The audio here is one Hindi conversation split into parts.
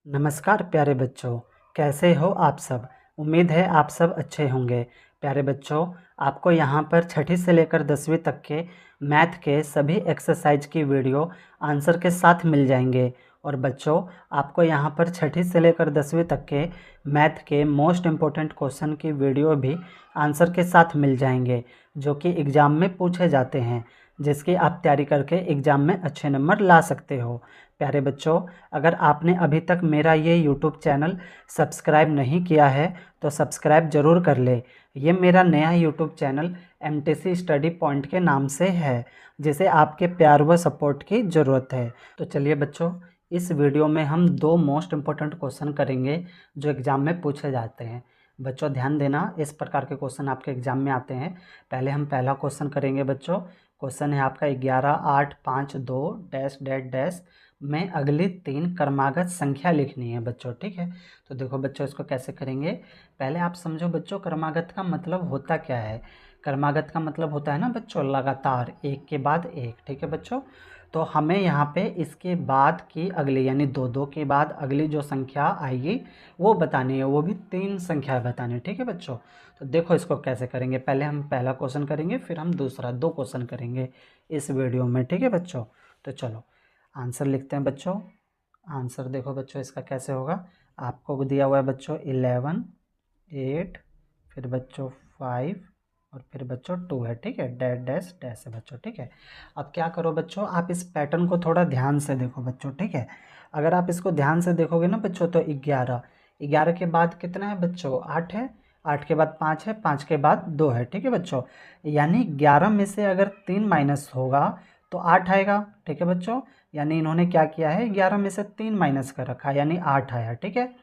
नमस्कार प्यारे बच्चों, कैसे हो आप सब। उम्मीद है आप सब अच्छे होंगे। प्यारे बच्चों, आपको यहाँ पर छठी से लेकर 10वीं तक के मैथ के सभी एक्सरसाइज की वीडियो आंसर के साथ मिल जाएंगे। और बच्चों, आपको यहाँ पर छठी से लेकर 10वीं तक के मैथ के मोस्ट इम्पोर्टेंट क्वेश्चन की वीडियो भी आंसर के साथ मिल जाएंगे, जो कि एग्ज़ाम में पूछे जाते हैं, जिसकी आप तैयारी करके एग्ज़ाम में अच्छे नंबर ला सकते हो। प्यारे बच्चों, अगर आपने अभी तक मेरा ये यूट्यूब चैनल सब्सक्राइब नहीं किया है तो सब्सक्राइब ज़रूर कर ले। ये मेरा नया YouTube channel MTC study point के नाम से है, जिसे आपके प्यार व सपोर्ट की ज़रूरत है। तो चलिए बच्चों, इस वीडियो में हम दो मोस्ट इम्पोर्टेंट क्वेश्चन करेंगे जो एग्ज़ाम में पूछे जाते हैं। बच्चों ध्यान देना, इस प्रकार के क्वेश्चन आपके एग्ज़ाम में आते हैं। पहले हम पहला क्वेश्चन करेंगे बच्चों। क्वेश्चन है आपका 11, 8, 5, 2 डैश डैश डैश में अगली 3 क्रमागत संख्या लिखनी है बच्चों। ठीक है, तो देखो बच्चों, इसको कैसे करेंगे। पहले आप समझो बच्चों, क्रमागत का मतलब होता क्या है। क्रमागत का मतलब होता है ना बच्चों, लगातार एक के बाद एक। ठीक है बच्चों, तो हमें यहाँ पे इसके बाद की अगली यानी दो दो के बाद अगली जो संख्या आएगी वो बतानी है, वो भी 3 संख्याएं बतानी है। ठीक है बच्चों, तो देखो इसको कैसे करेंगे। पहले हम पहला क्वेश्चन करेंगे, फिर हम दूसरा, 2 क्वेश्चन करेंगे इस वीडियो में। ठीक है बच्चों, तो चलो आंसर लिखते हैं बच्चों। आंसर देखो बच्चों, इसका कैसे होगा। आपको दिया हुआ है बच्चों 11, 8, फिर बच्चों 5 और फिर बच्चों 2 है। ठीक है, डैश डैश डैश है बच्चों। ठीक है, अब क्या करो बच्चों, आप इस पैटर्न को थोड़ा ध्यान से देखो बच्चों। ठीक है, अगर आप इसको ध्यान से देखोगे ना बच्चों, तो 11, 11 के बाद कितना है बच्चों, 8 है। 8 के बाद 5 है, 5 के बाद 2 है। ठीक है बच्चों, यानी 11 में से अगर 3 माइनस होगा तो 8 आएगा। ठीक है बच्चों, यानी इन्होंने क्या किया है, 11 में से 3 माइनस कर रखा है, यानी 8 आया। ठीक है,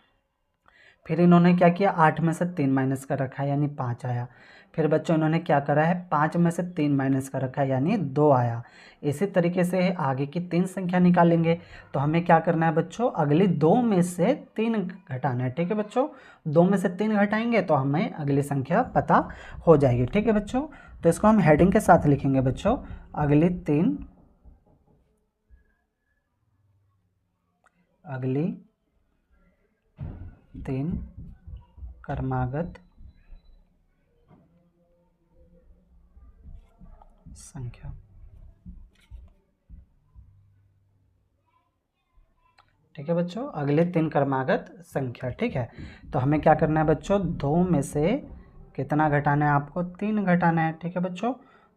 फिर इन्होंने क्या किया, 8 में से 3 माइनस कर रखा है, यानी 5 आया। फिर बच्चों इन्होंने क्या करा है, 5 में से 3 माइनस कर रखा है, यानी 2 आया। इसी तरीके से आगे की 3 संख्या निकालेंगे, तो हमें क्या करना है बच्चों, अगली 2 में से 3 घटाना है। ठीक है बच्चों, 2 में से 3 घटाएंगे तो हमें अगली संख्या पता हो जाएगी। ठीक है बच्चों, तो इसको हम हेडिंग के साथ लिखेंगे बच्चों, अगली 3 क्रमागत संख्या। ठीक है बच्चों, अगले 3 क्रमागत संख्या। ठीक है, तो हमें क्या करना है बच्चों, 2 में से कितना घटाना है, आपको 3 घटाना है। ठीक है बच्चों,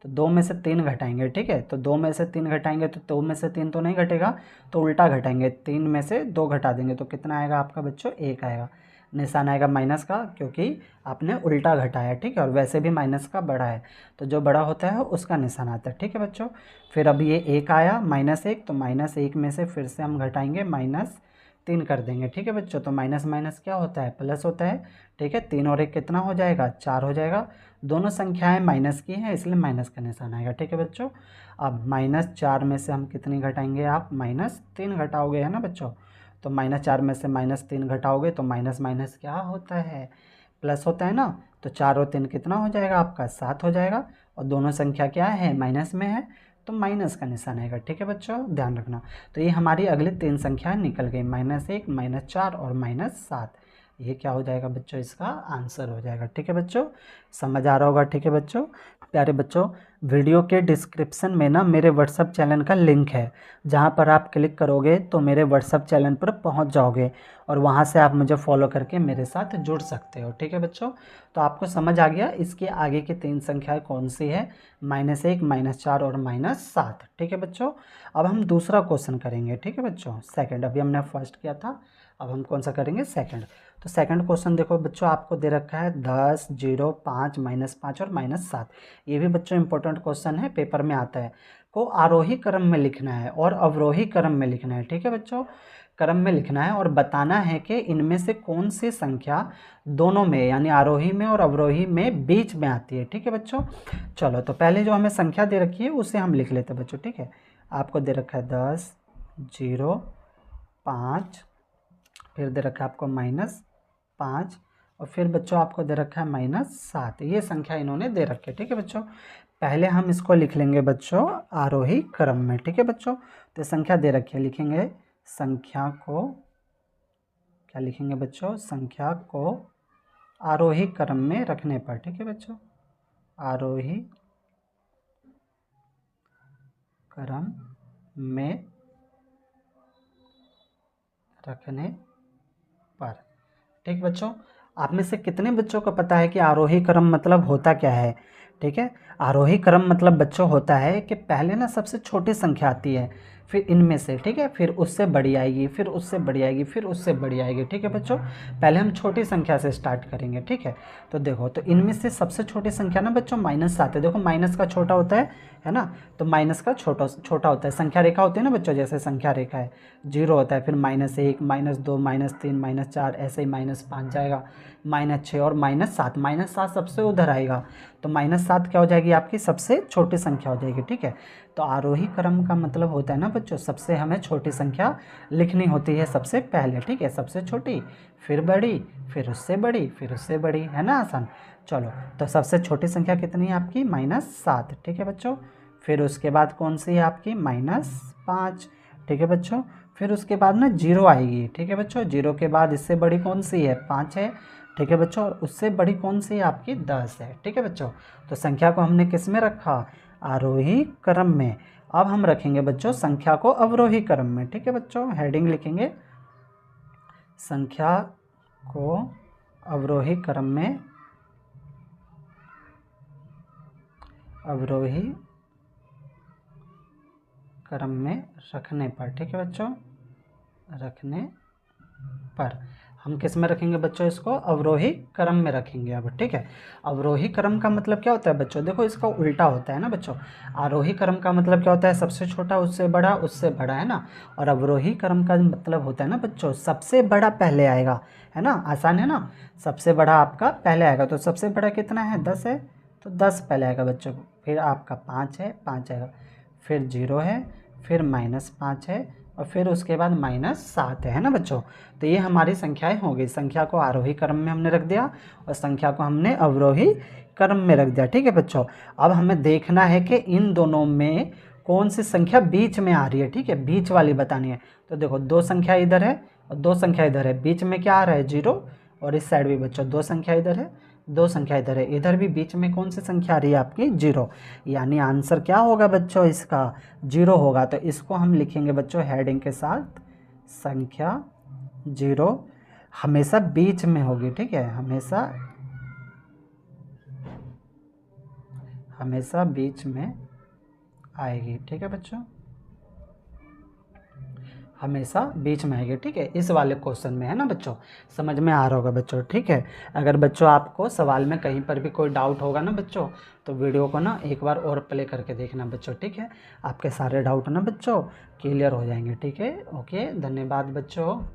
तो 2 में से 3 घटाएंगे। ठीक है, तो 2 में से 3 घटाएंगे तो 2 में से 3 तो नहीं घटेगा, तो उल्टा घटाएंगे, 3 में से 2 घटा देंगे तो कितना आएगा आपका बच्चों, 1 आएगा। निशान आएगा माइनस का, क्योंकि आपने उल्टा घटाया। ठीक है, और वैसे भी माइनस का बड़ा है, तो जो बड़ा होता है उसका निशान आता है। ठीक है बच्चों, फिर अब ये 1 आया, -1, तो -1 में से फिर से हम घटाएंगे, -3 कर देंगे। ठीक है बच्चों, तो माइनस माइनस क्या होता है, प्लस होता है। ठीक है, 3 और 1 कितना हो जाएगा, 4 हो जाएगा। दोनों संख्याएं माइनस की हैं, इसलिए माइनस का निशान आएगा। ठीक है बच्चों, अब -4 में से हम कितनी घटाएंगे, आप -3 घटाओगे, है ना बच्चों। तो -4 में से -3 घटाओगे तो माइनस माइनस क्या होता है, प्लस होता है ना। तो 4 और 3 कितना हो जाएगा आपका, 7 हो जाएगा। और दोनों संख्या क्या है, माइनस में है, तो माइनस का निशान आएगा। ठीक है बच्चों, ध्यान रखना। तो ये हमारी अगली 3 संख्याएं निकल गई, -1, -4 और -7। ये क्या हो जाएगा बच्चों, इसका आंसर हो जाएगा। ठीक है बच्चों, समझ आ रहा होगा। ठीक है बच्चों, प्यारे बच्चों, वीडियो के डिस्क्रिप्शन में ना मेरे व्हाट्सअप चैनल का लिंक है, जहाँ पर आप क्लिक करोगे तो मेरे व्हाट्सअप चैनल पर पहुँच जाओगे, और वहाँ से आप मुझे फॉलो करके मेरे साथ जुड़ सकते हो। ठीक है बच्चों, तो आपको समझ आ गया इसके आगे की 3 संख्याएं कौन सी है, -1, -4 और -7। ठीक है बच्चों, अब हम दूसरा क्वेश्चन करेंगे। ठीक है बच्चों, सेकंड, अभी हमने फर्स्ट किया था, अब हम कौन सा करेंगे, सेकंड। तो सेकंड क्वेश्चन देखो बच्चों, आपको दे रखा है 10, 0, 5, -5 और -7। ये भी बच्चों इंपॉर्टेंट क्वेश्चन है, पेपर में आता है। को आरोही क्रम में लिखना है और अवरोही क्रम में लिखना है। ठीक है बच्चों, क्रम में लिखना है और बताना है कि इनमें से कौन सी संख्या दोनों में यानी आरोही में और अवरोही में बीच में आती है। ठीक है बच्चों, चलो तो पहले जो हमें संख्या दे रखी है उसे हम लिख लेते हैं बच्चों। ठीक है, आपको दे रखा है 10, 0, 5, फिर दे रखा है आपको -5 और फिर बच्चों आपको दे रखा है -7। ये संख्या इन्होंने दे रखी है। ठीक है बच्चों, पहले हम इसको लिख लेंगे बच्चों आरोही क्रम में। ठीक है बच्चों, तो संख्या दे रखी है, लिखेंगे संख्या को क्या लिखेंगे बच्चों, संख्या को आरोही क्रम में रखने पर, ठीक है बच्चों, आरोही क्रम में रखने पर। ठीक बच्चों, आप में से कितने बच्चों को पता है कि आरोही क्रम मतलब होता क्या है? ठीक है, आरोही क्रम मतलब बच्चों होता है कि पहले ना सबसे छोटी संख्या आती है, फिर इनमें से, ठीक है, फिर उससे बड़ी आएगी, फिर उससे बड़ी आएगी, फिर उससे बड़ी आएगी। ठीक है बच्चों, पहले हम छोटी संख्या से स्टार्ट करेंगे। ठीक है, तो देखो, तो इनमें से सबसे छोटी संख्या ना बच्चों -7 है। देखो माइनस का छोटा होता है ना, तो माइनस का छोटा छोटा होता है। संख्या रेखा होती है ना बच्चों, जैसे संख्या रेखा है, 0 होता है, फिर -1, -2, -3, -4, ऐसे ही -5 जाएगा, -6 और -7। -7 सबसे उधर आएगा, तो -7 क्या हो जाएगी आपकी सबसे छोटी संख्या हो जाएगी। ठीक है, तो आरोही क्रम का मतलब होता है ना बच्चों, सबसे हमें छोटी संख्या लिखनी होती है सबसे पहले। ठीक है, सबसे छोटी, फिर बड़ी, फिर उससे बड़ी, फिर उससे बड़ी, है ना आसान। चलो, तो सबसे छोटी संख्या कितनी है आपकी, -7। ठीक है बच्चों, फिर उसके बाद कौन सी है आपकी, -5। ठीक है बच्चों, फिर उसके बाद ना 0 आएगी। ठीक है बच्चों, 0 के बाद इससे बड़ी कौन सी है, 5 है। ठीक है बच्चों, और उससे बड़ी कौन सी है आपकी, 10 है। ठीक है बच्चों, तो संख्या को हमने किस में रखा, आरोही क्रम में। अब हम रखेंगे बच्चों संख्या को अवरोही क्रम में। ठीक है बच्चों, हेडिंग लिखेंगे, संख्या को अवरोही क्रम में, अवरोही क्रम में रखने पर। ठीक है बच्चों, रखने पर हम किस में रखेंगे बच्चों, इसको अवरोही क्रम में रखेंगे अब। ठीक है, अवरोही क्रम का मतलब क्या होता है बच्चों, देखो इसका उल्टा होता है ना बच्चों। आरोही क्रम का मतलब क्या होता है, सबसे छोटा उससे बड़ा, उससे बड़ा, है ना। और अवरोही क्रम का मतलब होता है ना बच्चों, सबसे बड़ा पहले आएगा, है ना, आसान है ना। सबसे बड़ा आपका पहले आएगा, तो सबसे बड़ा कितना है, 10 है, तो 10 पहले आएगा बच्चों। फिर आपका 5 है, 5 आएगा, फिर 0 है, फिर -5 है, और फिर उसके बाद -7 है ना बच्चों। तो ये हमारी संख्याएं हो गई। संख्या को आरोही क्रम में हमने रख दिया और संख्या को हमने अवरोही क्रम में रख दिया। ठीक है बच्चों, अब हमें देखना है कि इन दोनों में कौन सी संख्या बीच में आ रही है। ठीक है, बीच वाली बतानी है। तो देखो, 2 संख्या इधर है और 2 संख्या इधर है, बीच में क्या आ रहा है, 0। और इस साइड भी बच्चों 2 संख्या इधर है, 2 संख्या इधर है, इधर भी बीच में कौन सी संख्या आ रही है आपकी, 0। यानी आंसर क्या होगा बच्चों, इसका 0 होगा। तो इसको हम लिखेंगे बच्चों हेडिंग के साथ, संख्या 0 हमेशा बीच में होगी। ठीक है, हमेशा बीच में आएगी। ठीक है बच्चों, हमेशा बीच में आएगी। ठीक है, इस वाले क्वेश्चन में, है ना बच्चों, समझ में आ रहा होगा बच्चों। ठीक है, अगर बच्चों आपको सवाल में कहीं पर भी कोई डाउट होगा ना बच्चों, तो वीडियो को ना एक बार और प्ले करके देखना बच्चों। ठीक है, आपके सारे डाउट ना बच्चों क्लियर हो जाएंगे। ठीक है, ओके, धन्यवाद बच्चों।